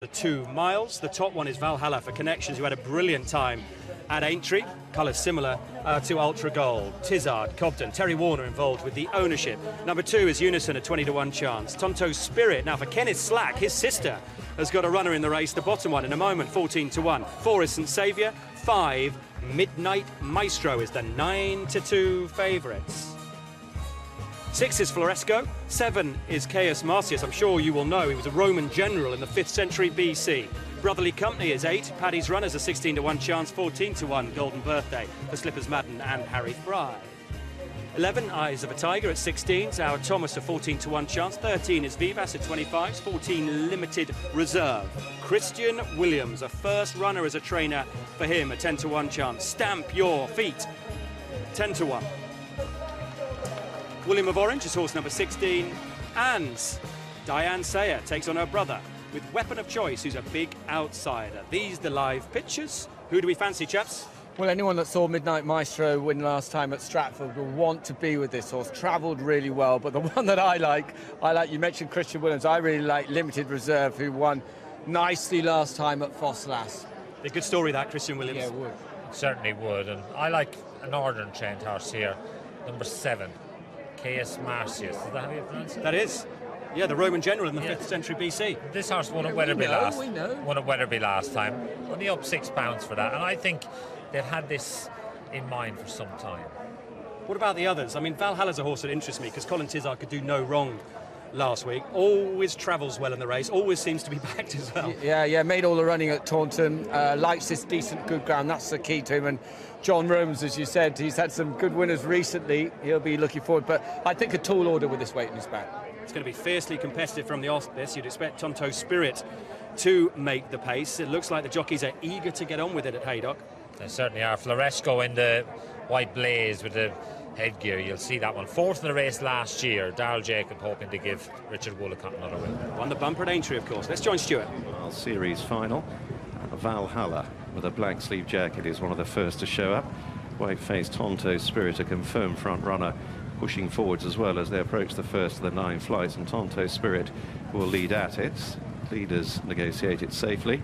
The 2 miles. The top one is Valhalla for Connections, who had a brilliant time at Aintree. Colours similar to Ultra Gold. Tizard, Cobden, Terry Warner involved with the ownership. Number 2 is Unison, a 20-to-1 chance. Tonto Spirit. Now for Kenneth Slack, his sister has got a runner in the race. The bottom one in a moment, 14-to-1. 4 is St Saviour. 5, Midnight Maestro is the 9-to-2 favourites. 6 is Floresco, 7 is Caius Marcius. I'm sure you will know he was a Roman general in the 5th century BC. Brotherly Company is 8, Paddy's Runners a 16-to-1 chance, 14-to-1 Golden Birthday for Slippers Madden and Harry Fry. 11, Eyes of a Tiger at 16s, Our Thomas a 14-to-1 chance, 13 is Vivas at 25s, 14 Limited Reserve. Christian Williams, a first runner as a trainer for him, a 10-to-1 chance. Stamp Your Feet, 10-to-1. William of Orange is horse number 16, and Diane Sayer takes on her brother with Weapon of Choice, who's a big outsider. These the live pictures. Who do we fancy, chaps? Well, anyone that saw Midnight Maestro win last time at Stratford will want to be with this horse. Travelled really well, but the one that I like, you mentioned Christian Williams, I really like Limited Reserve, who won nicely last time at Fosslas. A good story, that, Christian Williams. Yeah, it would. Certainly would, and I like a northern trained horse here, number 7. Caius Marcius. Is that how you pronounce it? That is. Yeah, the Roman general in the 5th century BC. This horse won at Wetherby last time. Only up £6 for that. And I think they've had this in mind for some time. What about the others? I mean, Valhalla's a horse that interests me because Colin Tizard could do no wrong last week. Always travels well in the race. Always seems to be backed as well. Yeah, made all the running at Taunton. Likes this decent, good ground. That's the key to him. And John Romes, as you said, he's had some good winners recently. He'll be looking forward. But I think a tall order with this weight in his back. It's going to be fiercely competitive from the off this. You'd expect Tonto Spirit to make the pace. It looks like the jockeys are eager to get on with it at Haydock. They certainly are. Floresco in the white blaze with the headgear. You'll see that one. 4th in the race last year. Darrell Jacob hoping to give Richard Woolacott another win. Won the bumper at Aintree, of course. Let's join Stuart. Well, series final. Valhalla with a black sleeve jacket is one of the first to show up. White-faced Tonto Spirit, a confirmed front runner, pushing forwards as well as they approach the first of the 9 flights, and Tonto Spirit will lead at it. Leaders negotiate it safely.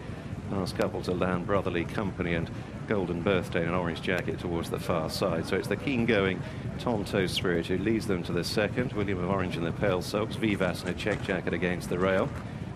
Last couple to land, Brotherly Company and Golden Birthday in an orange jacket towards the far side. So it's the keen-going Tonto Spirit who leads them to the second. William of Orange in the pale silks, Vivas in a check jacket against the rail,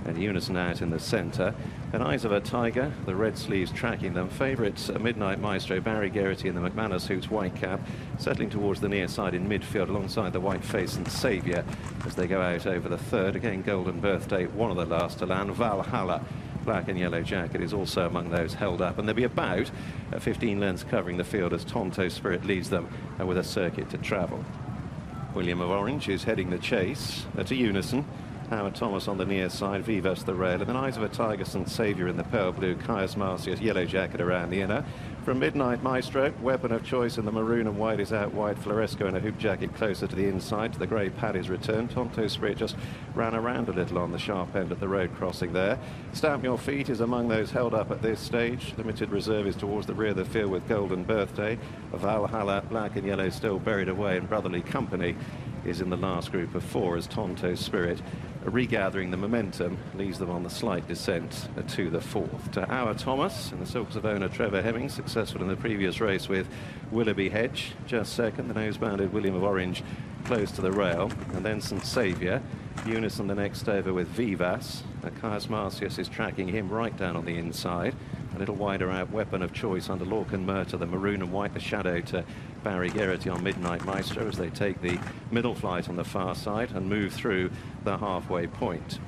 and Unison out in the centre. And Eyes of a Tiger, the red sleeves tracking them. Favourites Midnight Maestro, Barry Geraghty in the McManus Hoots white cap, settling towards the near side in midfield alongside the white face and Saviour as they go out over the third. Again, Golden Birthday, one of the last to land. Valhalla, black and yellow jacket, is also among those held up, and there'll be about 15 lengths covering the field as Tonto Spirit leads them with a circuit to travel. William of Orange is heading the chase to Unison. Howard Thomas on the near side, Vivas the rail, and then Eyes of a Tiger, St Saviour in the pale blue, Caius Marcius, yellow jacket around the inner. From Midnight Maestro, Weapon of Choice in the maroon and white is out wide. Floresco in a hoop jacket closer to the inside. The grey Paddy's returned. Tonto Spirit just ran around a little on the sharp end at the road crossing there. Stamp Your Feet is among those held up at this stage. Limited Reserve is towards the rear of the field with Golden Birthday. Valhalla, black and yellow, still buried away, and Brotherly Company is in the last group of 4 as Tonto Spirit, regathering the momentum, leaves them on the slight descent to the 4th. To Our Thomas in the silks of owner Trevor Hemming, successful in the previous race with Willoughby Hedge, just second. The nose-bounded William of Orange close to the rail, and then St Saviour. Unison the next over with Vivas. Caius Marcius is tracking him right down on the inside. A little wider out, Weapon of Choice under Lorcan Murta, the maroon and white, the shadow to Barry Geraghty on Midnight Maestro as they take the middle flight on the far side and move through the halfway point.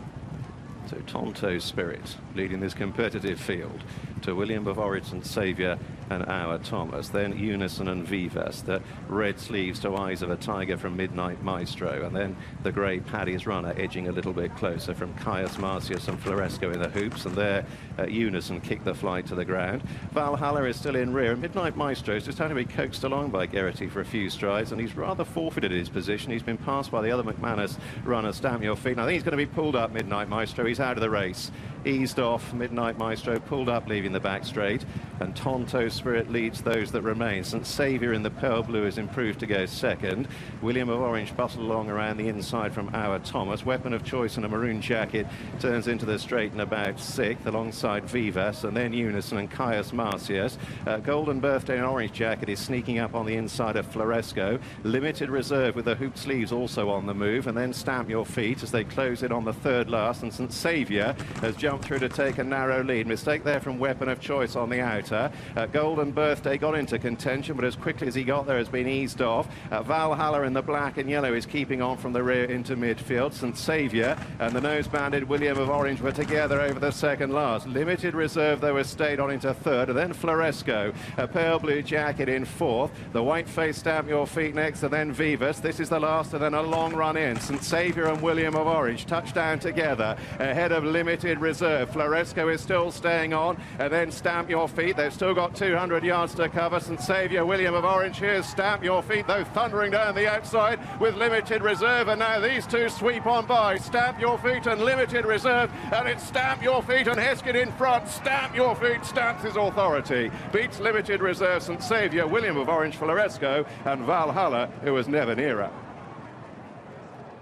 So Tonto Spirit leading this competitive field to William of Orange and Saviour and Our Thomas, then Unison and Vivas, the red sleeves to Eyes of a Tiger from Midnight Maestro, and then the grey Paddy's runner edging a little bit closer from Caius Marcius and Floresco in the hoops, and there Unison kick the flight to the ground. Valhalla is still in rear, and Midnight Maestro is just having to be coaxed along by Geraghty for a few strides, and he's rather forfeited his position. He's been passed by the other McManus runner, Stamp Your Feet, and I think he's going to be pulled up, Midnight Maestro. He's out of the race. eased off. Midnight Maestro pulled up, leaving the back straight, and Tonto Spirit leads those that remain. St Saviour in the pale blue is improved to go second. William of Orange bustled along around the inside from Our Thomas. Weapon of Choice in a maroon jacket turns into the straight and about sixth, alongside Vivas, and then Unison and Caius Marcius. Golden Birthday in orange jacket is sneaking up on the inside of Floresco. Limited Reserve with the hoop sleeves also on the move, and then Stamp Your Feet as they close it on the third last, and St Saviour has jumped through to take a narrow lead. Mistake there from Weapon of Choice on the outer. Golden Birthday got into contention, but as quickly as he got there has been eased off. Valhalla in the black and yellow is keeping on from the rear into midfield. St Saviour and the nose-banded William of Orange were together over the second last. Limited Reserve, though, has stayed on into third, and then Floresco, a pale blue jacket in fourth. The white face Stamp Your Feet next, and then Vivas. This is the last, and then a long run in. St Saviour and William of Orange touchdown together ahead of Limited Reserve. Floresco is still staying on, and then Stamp Your Feet. They've still got 200 yards to cover. St Saviour, William of Orange. Here's Stamp Your Feet, though, thundering down the outside with Limited Reserve, and now these two sweep on by. Stamp Your Feet and Limited Reserve, and it's Stamp Your Feet and Heskin in front. Stamp Your Feet stamps his authority. Beats Limited Reserve, St Saviour, William of Orange, Floresco, and Valhalla, who was never nearer.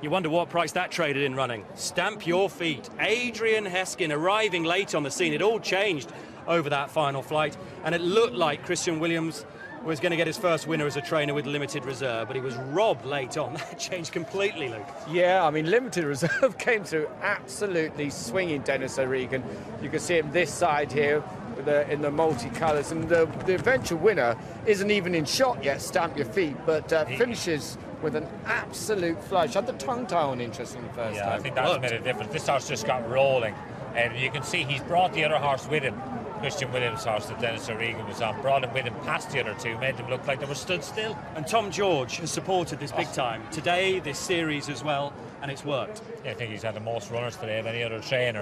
You wonder what price that traded in running. Stamp Your Feet. Adrian Heskin arriving late on the scene. It all changed over that final flight, and it looked like Christian Williams was going to get his first winner as a trainer with Limited Reserve, but he was robbed late on. That changed completely, Luke. Yeah, I mean, Limited Reserve came through absolutely swinging Dennis O'Regan. You can see him this side here with in the multicolours, and the eventual winner isn't even in shot yet, Stamp Your Feet, but finishes with an absolute flush. Had the tongue tie on interesting the first time. I think that's made a difference. This horse just got rolling, and you can see he's brought the other horse with him. Christian Williams' horse that Dennis O'Regan was on, brought him with him past the other two, made them look like they were stood still. And Tom George has supported this big time today, this series as well, and it's worked. Yeah, I think he's had the most runners today of any other trainer.